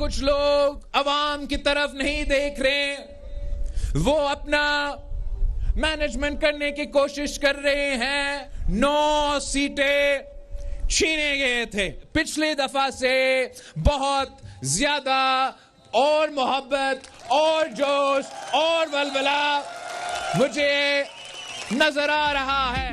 कुछ लोग अवाम की तरफ नहीं देख रहे, वो अपना मैनेजमेंट करने की कोशिश कर रहे हैं। 9 सीटें छीने गए थे। पिछली दफा से बहुत ज्यादा और मोहब्बत और जोश और वलवला मुझे नजर आ रहा है।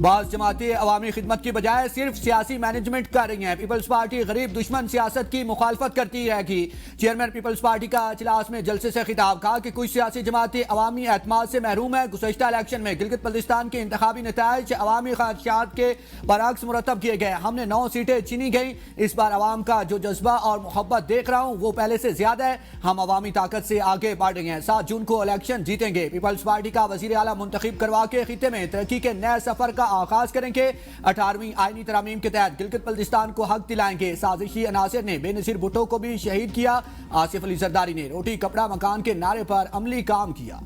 बाज़ जमातें अवामी खिदमत की बजाय सिर्फ सियासी मैनेजमेंट कर रही हैं। पीपल्स पार्टी गरीब दुश्मन सियासत की मुखालफत करती रहेगी। चेयरमैन पीपल्स पार्टी का इजलास में जलसे से खिताब, कहा कि कुछ सियासी जमातें अवामी एतमाद से महरूम है। गुज़श्ता इलेक्शन में गिलगित बल्तिस्तान के इंतखाबी नताइज अवामी ख्वाहिशात के बरअक्स मुरतब किए गए। हमने 9 सीटें चीनी गई। इस बार अवाम का जो जज्बा और मोहब्बत देख रहा हूँ वो पहले से ज्यादा है। हम अवामी ताकत से आगे बढ़ रहे हैं। 7 जून को इलेक्शन जीतेंगे। पीपल्स पार्टी का वज़ीर आला मुंतखब करवा के खिते में तरक्की के नए सफर का आगाज करेंगे। 18वीं आईनी तरामीम के तहत गिलगित बल्तिस्तान को हक दिलाएंगे। साजिशी अनासिर ने बेनज़ीर भुट्टो को भी शहीद किया। आसिफ अली जरदारी ने रोटी कपड़ा मकान के नारे पर अमली काम किया।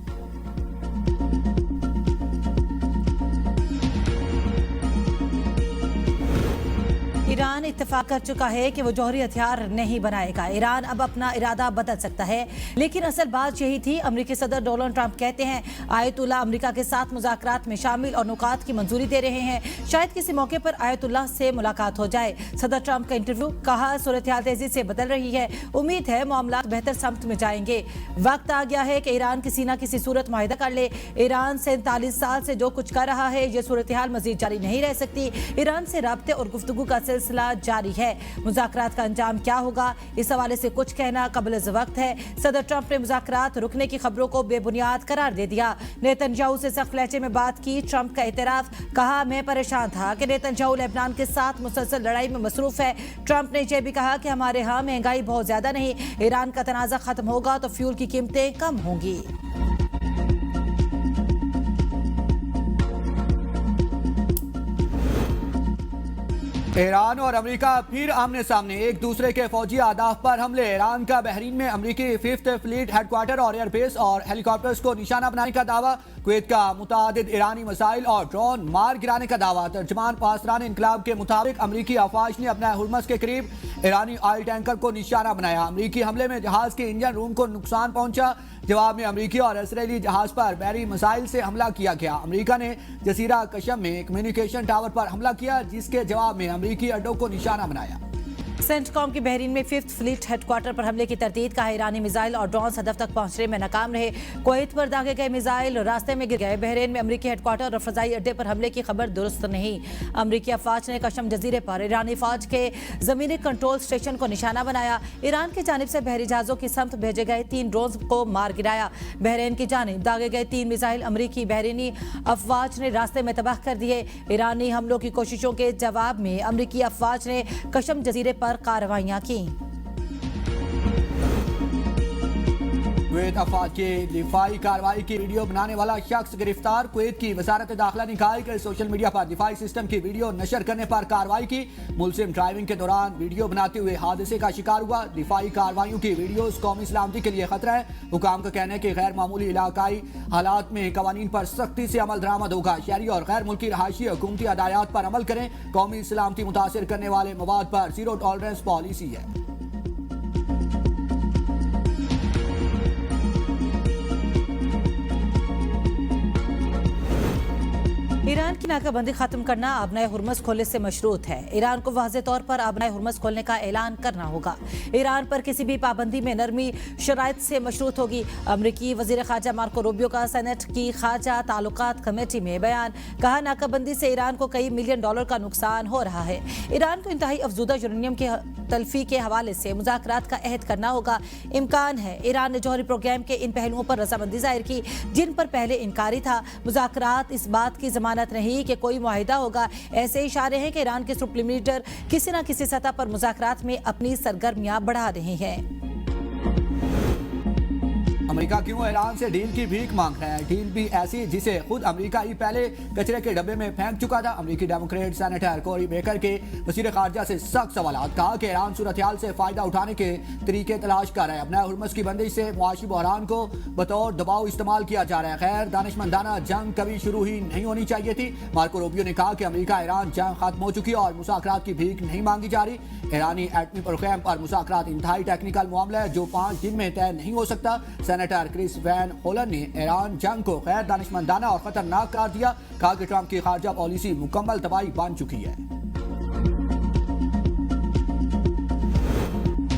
ईरान इत्तेफाक कर चुका है कि वो जौहरी हथियार नहीं बनाएगा। ईरान अब अपना इरादा बदल सकता है, लेकिन असल बात यही थी। अमेरिकी सदर डोनाल्ड ट्रंप कहते हैं आयतुल्लाह अमेरिका के साथ मुज़ाकरात में शामिल और नुकात की मंजूरी दे रहे हैं। शायद किसी मौके पर आयतुल्लाह से मुलाकात हो जाए। सदर ट्रंप का इंटरव्यू, कहा सूरत-ए-हाल तेजी से बदल रही है, उम्मीद है मामला बेहतर समत में जाएंगे। वक्त आ गया है कि ईरान किसी न किसी सूरत मुआहिदा कर ले। ईरान 47 साल से जो कुछ कर रहा है, ये सूरत-ए-हाल मजीद जारी नहीं रह सकती। ईरान से राब्ते और गुफ्तगू का सिलसिला जारी है। मुज़ाकरात का अंजाम क्या होगा, इस हवाले से कुछ कहना कबल वक्त है। सदर ट्रंप ने मुज़ाकरात रुकने की खबरों को बेबुनियाद करार दे दिया। नेतन्याहू से सख्त लहजे में बात की। ट्रंप का एतराफ, कहा मैं परेशान था कि नेतन्याहू लेबनान के साथ मुसलसल लड़ाई में मसरूफ है। ट्रंप ने यह भी कहा कि हमारे यहाँ महंगाई बहुत ज्यादा नहीं, ईरान का तनाज़ा खत्म होगा तो फ्यूल की कीमतें कम होंगी। ईरान और अमेरिका फिर आमने सामने, एक दूसरे के फौजी अहदाफ पर हमले। ईरान का बहरीन में अमेरिकी 5th फ्लीट हेडक्वार्टर और एयरबेस और हेलीकॉप्टर्स को निशाना बनाने का दावा। कुवैत का मुतादिद ईरानी मिसाइल और ड्रोन मार गिराने का दावा। तर्जमान पासरान इनकलाब के मुताबिक अमेरिकी अफवाज ने अपना हुर्मस के करीब ईरानी ऑयल टैंकर को निशाना बनाया। अमेरिकी हमले में जहाज के इंजन रूम को नुकसान पहुंचा। जवाब में अमेरिकी और इसराइली जहाज पर बहरी मिसाइल से हमला किया गया। अमेरिका ने जजीरा कशम में कम्युनिकेशन टावर पर हमला किया, जिसके जवाब में अमेरिकी अड्डों को निशाना बनाया। सेंटकॉम की बहरीन में 5th फ्लीट हेडक्वार्टर पर हमले की तरदीद, का ईरानी मिसाइल और ड्रोन हदफ तक पहुंचने में नाकाम रहे। कुवैत पर दागे गए मिसाइल रास्ते में गिर गए। बहरीन में अमेरिकी हेडक्वार्टर और फजाई अड्डे पर हमले की खबर दुरुस्त नहीं। अमेरिकी अफवाज ने कशम जजीरे पर ईरानी फौज के जमीनी कंट्रोल स्टेशन को निशाना बनाया। ईरान की जानिब से बहरी जहाजों की समत भेजे गए 3 ड्रोन को मार गिराया। बहरीन की जानिब दागे गए 3 मिसाइल अमेरिकी बहरीनी अफवाज ने रास्ते में तबाह कर दिए। ईरानी हमलों की कोशिशों के जवाब में अमेरिकी अफवाज ने कशम जजीरे पर कार्रवाइयां की। कुवैत अफवाज के दिफाई कार्रवाई की वीडियो बनाने वाला शख्स गिरफ्तार। कुवैत की वजारत दाखिला ने कहा कि सोशल मीडिया पर दिफाई सिस्टम की वीडियो नशर करने पर कार्रवाई की। मुलजिम ड्राइविंग के दौरान वीडियो बनाते हुए हादसे का शिकार हुआ। दिफाई कार्रवाइयों की वीडियोस कौमी सलामती के लिए खतरा है। हुकाम का कहना है कि गैर मामूली इलाकाई हालात में कवानीन पर सख्ती से अमल दरामद होगा। शहरी और गैर मुल्की रहायशी हुकूमती हदायत पर अमल करें। कौमी सलामती मुतासिर करने वाले मवाद पर जीरो टॉलरेंस पॉलिसी है। ईरान की नाकाबंदी खत्म करना आबनाए हुर्मस खोलने से मशरूत है। ईरान को वाज़े तौर पर आबनाए हुर्मस खोलने का ऐलान करना होगा। ईरान पर किसी भी पाबंदी में नरमी शराइत से मशरूत होगी। अमरीकी वज़ीर ख़ारजा मार्को रूबियो का सेनेट की ख़ारजा ताल्लुकात कमेटी में बयान, कहा नाकाबंदी से ईरान को कई मिलियन डॉलर का नुकसान हो रहा है। ईरान को इंतहाई अफजूदा यूरेनियम के तल्फी के हवाले से मुज़ाकरात का अहद करना होगा। इम्कान है ईरान ने जौहरी प्रोग्राम के इन पहलुओं पर रजामंदी जाहिर की जिन पर पहले इनकारी था। मुज़ाकरात इस बात की जमानत नहीं कि कोई मुआहिदा होगा। ऐसे इशारे हैं कि ईरान के सुप्रीम लीडर किसी न किसी सतह पर मुज़ाकरात में अपनी सरगर्मियां बढ़ा रहे हैं। अमेरिका क्यों ईरान से डील की भीख मांग रहा है? डील भी ऐसी जिसे खुद अमेरिका ही पहले कचरे के डब्बे में फेंक चुका था। अमेरिकी डेमोक्रेट सेनेटर कोरी बेकर के वज़ीर ख़ारजा से सख्त सवाल। कहा कि ईरान सूरत-ए-हाल से फायदा उठाने के तरीके तलाश कर रहा है। अपना हुर्मुज़ की बंदिश से मुआशी बहरान को बतौर दबाव इस्तेमाल किया जा रहा है। खैर, दानिशमंदाना जंग कभी शुरू ही नहीं होनी चाहिए थी। मार्को रूबियो ने कहा कि अमेरिका ईरान जंग खत्म हो चुकी है और मुज़ाकरात की भीख नहीं मांगी जा रही। ईरानी एटमी प्रोग्राम पर मुज़ाकरात इंतहाई टेक्निकल मामला है जो 5 दिन में तय नहीं हो सकता। सेनेटर क्रिस वैन होलन ने ईरान जंग को गैर दानिशमंदाना और खतरनाक करार दिया। कहा कि ट्रंप की खारजा पॉलिसी मुकम्मल तबाही बन चुकी है।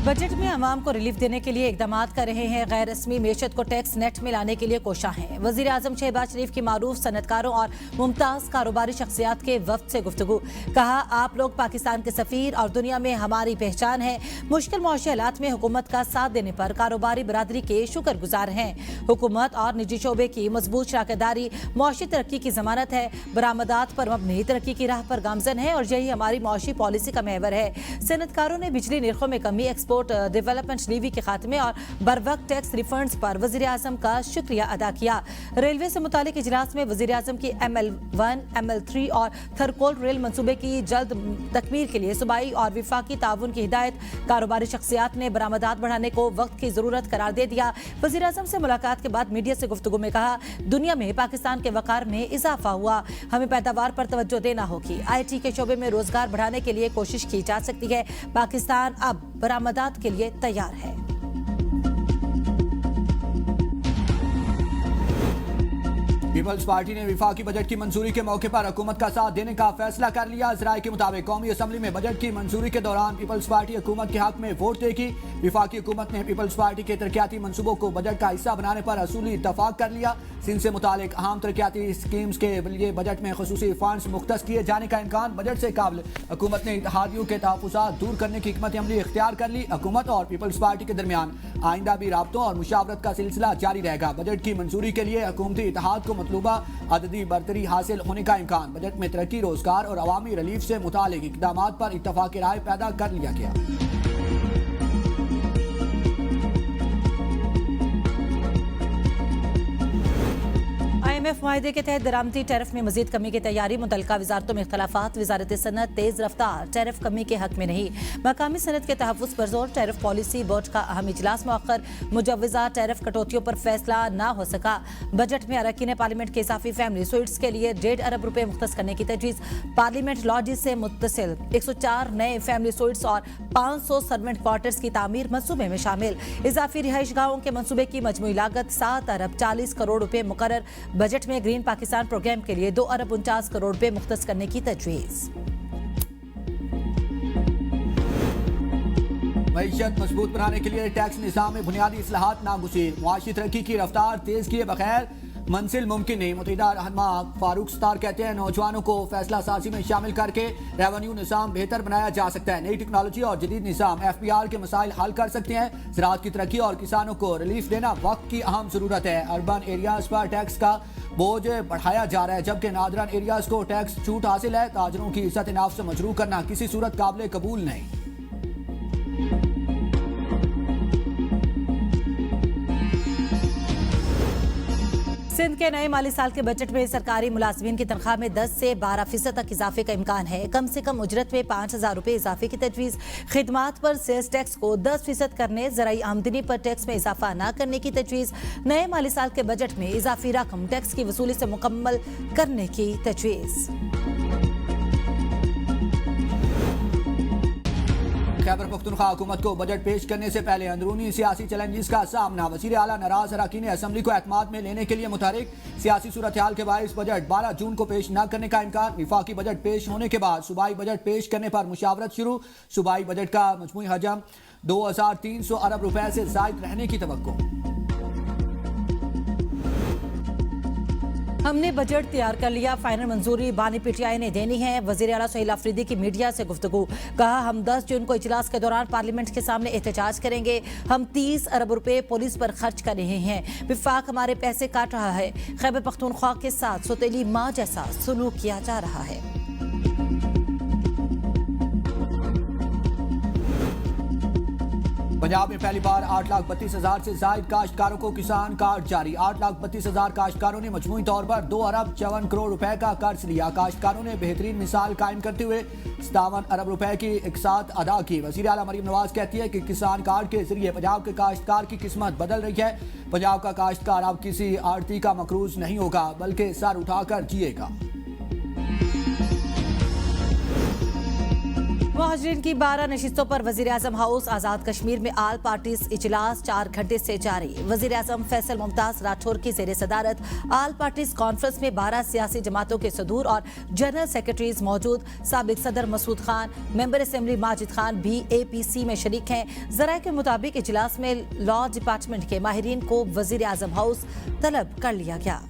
बजट में अवाम को रिलीफ देने के लिए इकदाम कर रहे हैं। गैर रस्मी मेशत को टैक्स नेट में लाने के लिए कोशा है। वजीर आजम शहबाज शरीफ की मारूफ सनतकारों और मुमताज कारोबारी शख्सियात के वफ्द से गुफ्तगू। कहा, आप लोग पाकिस्तान के सफीर और दुनिया में हमारी पहचान है। मुश्किल मौशी हालात में हुकूमत का साथ देने पर कारोबारी बरादरी के शुक्रगुजार हैं। हुकूमत और निजी शोबे की मजबूत शराकतदारी मौशी तरक्की की जमानत है। बरामदात पर मबनी तरक्की की राह पर गामजन है और यही हमारी मौशी पॉलिसी का महवर है। सनतकारों ने बिजली निर्खों में कमी, एक्सपोर्ट डेवलपमेंट लीवी के खात्मे और बरवक्त टैक्स रिफंड्स पर वजीर आजम का शुक्रिया अदा किया। रेलवे से मुतालिक इजलास में वजीर आजम की ML1, ML3 और थरकोल रेल मंसूबे की जल्द तकमील के लिए सूबाई और विफाकी ताउन की हिदायत। कारोबारी शख्सियात ने बरामदात बढ़ाने को वक्त की जरूरत करार दे दिया। वजीर आजम से मुलाकात के बाद मीडिया से गुफ्तगू में कहा, दुनिया में पाकिस्तान के वकार में इजाफा हुआ, हमें पैदावार पर तवज्जो देना होगी। IT के शोबे में रोजगार बढ़ाने के लिए कोशिश की जा सकती है। पाकिस्तान अब बरामदात के लिए तैयार है। पीपल्स पार्टी ने विफाकी बजट की मंजूरी के मौके पर हुकूमत का साथ देने का फैसला कर लिया। ज़राए के मुताबिक कौमी असम्बली में बजट की मंजूरी के दौरान पीपल्स पार्टी हुकूमत के हक में वोट देगी। विफाकी हुकूमत ने पीपल्स पार्टी के तरक्याती मंसूबों को बजट का हिस्सा बनाने पर असूली इत्तफाक कर लिया। सिंध से मुतालिक अहम तरक्याती स्कीम्स के लिए बजट में खसूसी फंड्स मुख्तस किए जाने का इम्कान बजट से काबिल। हुकूमत ने इत्तेहादियों के तहफ़्फ़ुज़ात दूर करने की हिकमत अमली इख्तियार कर ली। हुकूमत और पीपल्स पार्टी के दरमियान आइंदा भी राब्तों और मुशावरत का सिलसिला जारी रहेगा। बजट की मंजूरी के लिए हुकूमती इत्तेहाद को मतलूबा अददी बरतरी हासिल होने का इम्कान। बजट में तरक्की, रोजगार और अवामी रिलीफ से मुतालिक इक़दामात पर इत्तफाक़ राय पैदा कर लिया गया। IMF मुआहदे के तहत दरामदी टैरिफ में मजीद कमी की तैयारी। मुतल्लिका वजारतों में इख्तलाफात। वजारत सनत तेज रफ्तार टैरिफ कमी के हक में नहीं। मकामी सनत के तहफ़्फ़ुज़ पर जोर। टैरिफ पॉलिसी बोर्ड का अहम इजलास मौखर। मुजव्वज़ा टैरिफ कटौतियों पर फैसला ना हो सका। बजट में अरकान पार्लियामेंट के इजाफी फैमिली स्वीट्स के लिए 1.5 अरब रुपए मुख्तस करने की तजवीज़। पार्लियामेंट लॉजेस से मुत्तसिल 104 नए फैमिली स्वीट्स और 500 सर्वेंट क्वार्टर्स की तामीर मंसूबे में शामिल। इजाफी रिहाइश गाहों के मंसूबे की मजमूई लागत 7 अरब 40 करोड़ रुपए मुकर्रर। बजट में ग्रीन पाकिस्तान प्रोग्राम के लिए 2 अरब 49 करोड़ रुपए मुख्तस करने की तजवीज़। मईशत मजबूत बनाने के लिए टैक्स निज़ाम में बुनियादी इस्लाहात नागुज़ीर। मुआशी तरक्की की रफ्तार तेज किए बगैर मंजिल मुमकिन नहीं। मुतहिदा रहनुमा फारूक सत्तार कहते हैं, नौजवानों को फैसला साजी में शामिल करके रेवेन्यू निज़ाम बेहतर बनाया जा सकता है। नई टेक्नोलॉजी और जदीद निज़ाम FBR के मसाइल हल कर सकते हैं। ज़राअत की तरक्की और किसानों को रिलीफ देना वक्त की अहम ज़रूरत है। अर्बन एरियाज पर टैक्स का बोझ बढ़ाया जा रहा है जबकि नादरन एरियाज को टैक्स छूट हासिल है। ताजरों की इज्जत नाफ्स से मजरूह करना किसी सूरत काबिल कबूल नहीं। सिंध के नए माली साल के बजट में सरकारी मुलाजमीन की तनख्वाह में 10 से 12% तक इजाफे का इम्कान है। कम से कम उजरत में 5,000 रुपए इजाफे की तजवीज़। खिदमात पर सेल्स टैक्स को 10% करने, ज़राई आमदनी पर टैक्स में इजाफा न करने की तजवीज़। नए माली साल के बजट में इजाफी रकम टैक्स की वसूली से मुकम्मल करने की तजवीज़। खैबर पख्तूनख्वा हुकूमत को बजट पेश करने से पहले अंदरूनी सियासी चैलेंजेस का सामना। वज़ीर आला नाराज अरकान असम्बली को एतमाद में लेने के लिए मुतहरिक। सियासी सूरत हाल के बायस बजट 12 जून को पेश न करने का इम्कान। विफाकी बजट पेश होने के बाद सूबाई बजट पेश करने पर मुशावरत शुरू। सूबाई बजट का मजमूई हजम 2300 अरब रुपए से ज़ायद रहने की तवक्को। हमने बजट तैयार कर लिया, फाइनल मंजूरी बानी PTI ने देनी है। वज़ीर आला सुहेल अफरीदी की मीडिया से गुफ्तगू। कहा, हम 10 जून को इजलास के दौरान पार्लियामेंट के सामने एहतजाज करेंगे। हम 30 अरब रुपए पुलिस पर खर्च कर रहे हैं। विफाक हमारे पैसे काट रहा है। खैबर पख्तूनख्वा के साथ सौतेली माँ जैसा सलूक किया जा रहा है। पंजाब में पहली बार 8,32,000 से जायद काश्तकारों को किसान कार्ड जारी। 8,32,000 काश्तकारों ने मजमूई तौर पर 2 अरब 54 करोड़ रुपए का कर्ज लिया। काश्तकारों ने बेहतरीन मिसाल कायम करते हुए 57 अरब रुपए की इकसात अदा की। वज़ीर आला मरीम नवाज कहती है कि किसान कार्ड के जरिए पंजाब के काश्तकार की किस्मत बदल रही है। पंजाब का काश्तकार अब किसी आड़ती का मकरूज नहीं होगा, बल्कि सर उठाकर जिएगा। मुहाजिरीन की 12 नशिस्तों पर वज़ीर-ए-आज़म हाउस आज़ाद कश्मीर में आल पार्टीज इजलास 4 घंटे से जारी। वज़ीर-ए-आज़म फैसल मुमताज राठौर की ज़ेर सदारत आल पार्टीज कॉन्फ्रेंस में 12 सियासी जमातों के सदूर और जनरल सेक्रेटरीज मौजूद। साबिक सदर मसूद खान, मेंबर असेंबली माजिद खान भी APC में शरीक हैं। ज़राए के मुताबिक इजलास में लॉ डिपार्टमेंट के माहिरीन को वज़ीर-ए-आज़म हाउस तलब कर लिया गया।